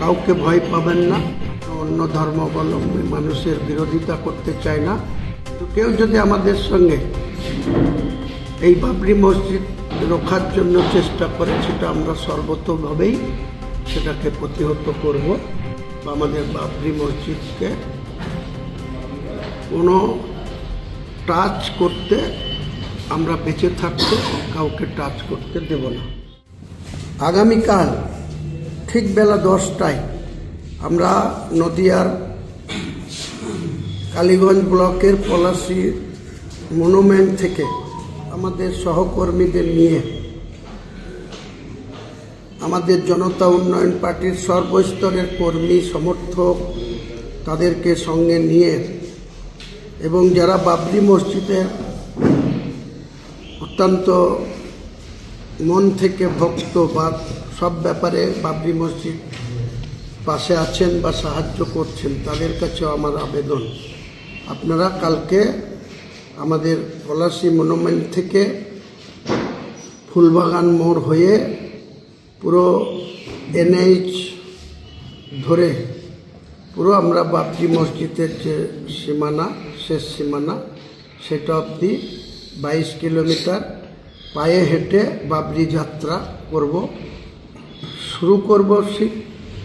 কাউকে ভয় পাবেন না। অন্য ধর্মাবলম্বী মানুষের বিরোধিতা করতে চাই না। তো কেউ যদি আমাদের সঙ্গে এই বাবরি মসজিদ রক্ষার জন্য চেষ্টা করে, সেটা আমরা সর্বতোভাবেই সেটাকে প্রতিহত করব। বা আমাদের বাবরি মসজিদকে কোনো টাচ করতে আমরা বেঁচে থাকতে কাউকে টাচ করতে দেব না। আগামীকাল ঠিক বেলা 10টায় আমরা নদিয়ার কালীগঞ্জ ব্লকের পলাশী মনুমেন্ট থেকে আমাদের সহকর্মীদের নিয়ে আমাদের জনতা উন্নয়ন পার্টির সর্বস্তরের কর্মী সমর্থক তাদেরকে সঙ্গে নিয়ে এবং যারা বাবরি মসজিদের অত্যন্ত মন থেকে ভক্ত বা সব ব্যাপারে বাবরি মসজিদ পাশে আছেন বা সাহায্য করছেন, তাদের কাছেও আমার আবেদন, আপনারা কালকে আমাদের পলাশী মনুমেন্ট থেকে ফুলবাগান মোড় হয়ে পুরো NH ধরে পুরো আমরা বাবরি মসজিদের যে সীমানা, শেষ সীমানা, সেটা অবধি 22 কিলোমিটার পায়ে হেঁটে বাবরি যাত্রা করব। শুরু করব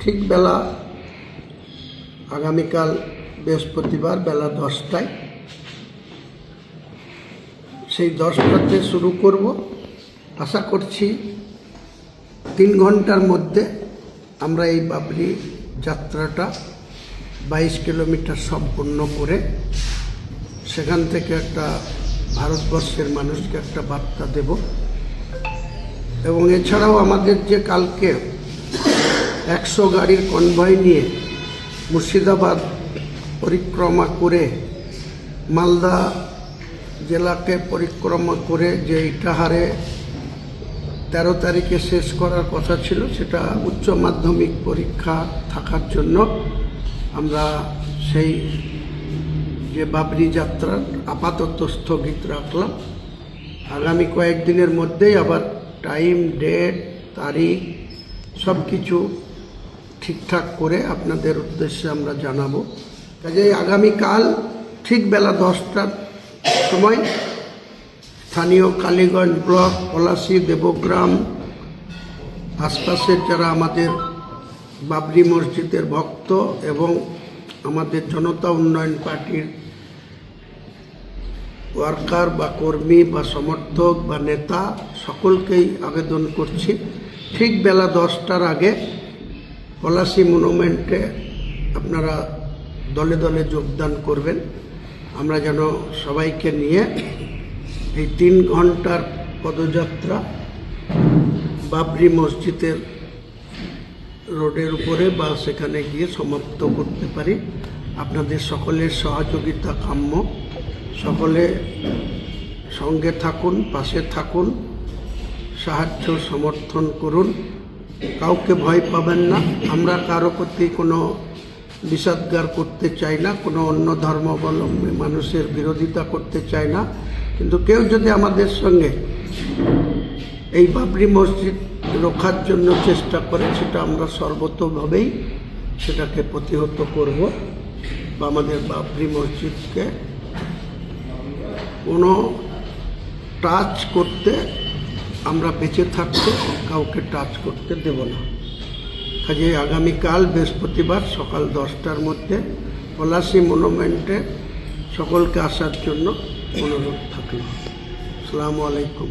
ঠিক বেলা আগামীকাল বৃহস্পতিবার বেলা 10টায়। সেই 10টাতে শুরু করব। আশা করছি 3 ঘন্টার মধ্যে আমরা এই বাবরি যাত্রাটা 22 কিলোমিটার সম্পূর্ণ করে সেখান থেকে একটা ভারতবর্ষের মানুষকে একটা বার্তা দেব। এবং এছাড়াও আমাদের যে কালকে 100 গাড়ির কনভয় নিয়ে মুর্শিদাবাদ পরিক্রমা করে মালদা জেলাকে পরিক্রমা করে যে ইটাহারে 13 তারিখে শেষ করার কথা ছিল, সেটা উচ্চ মাধ্যমিক পরীক্ষা থাকার জন্য আমরা সেই যে বাবরি যাত্রার আপাতত স্থগিত রাখলাম। আগামী কয়েকদিনের মধ্যেই আবার টাইম, ডেট, তারিখ সব কিছু ঠিকঠাক করে আপনাদের উদ্দেশ্যে আমরা জানাবো। কাজেই আগামীকাল ঠিক বেলা 10টার সময় স্থানীয় কালীগঞ্জ ব্লক, পলাশী, দেবগ্রাম আশপাশের যারা আমাদের বাবরি মসজিদের ভক্ত এবং আমাদের জনতা উন্নয়ন পার্টির ওয়ার্কার বা কর্মী বা সমর্থক বা নেতা, সকলকেই আবেদন করছি ঠিক বেলা 10টার আগে পলাশী মনুমেন্টে আপনারা দলে দলে যোগদান করবেন। আমরা যেন সবাইকে নিয়ে এই 3 ঘন্টার পদযাত্রা বাবরি মসজিদের রোডের উপরে বা সেখানে গিয়ে সমাপ্ত করতে পারি। আপনাদের সকলের সহযোগিতা কাম্য। সকলে সঙ্গে থাকুন, পাশে থাকুন, সাহায্য সমর্থন করুন। কাউকে ভয় পাবেন না। আমরা কারো প্রতি কোনো বিষাদগার করতে চাই না, কোনো অন্য ধর্মাবলম্বী মানুষের বিরোধিতা করতে চাই না। কিন্তু কেউ যদি আমাদের সঙ্গে এই বাবরি মসজিদ রক্ষার জন্য চেষ্টা করে, সেটা আমরা সর্বতোভাবেই সেটাকে প্রতিহত করব। বা আমাদের বাবরি মসজিদকে কোনো টাচ করতে আমরা বেঁচে থাকতে কাউকে টাচ করতে দেব না। কাজে আগামীকাল বৃহস্পতিবার সকাল 10টার মধ্যে পলাশী মনুমেন্টে সকলকে আসার জন্য অনুরোধ থাকল। আসসালামু আলাইকুম।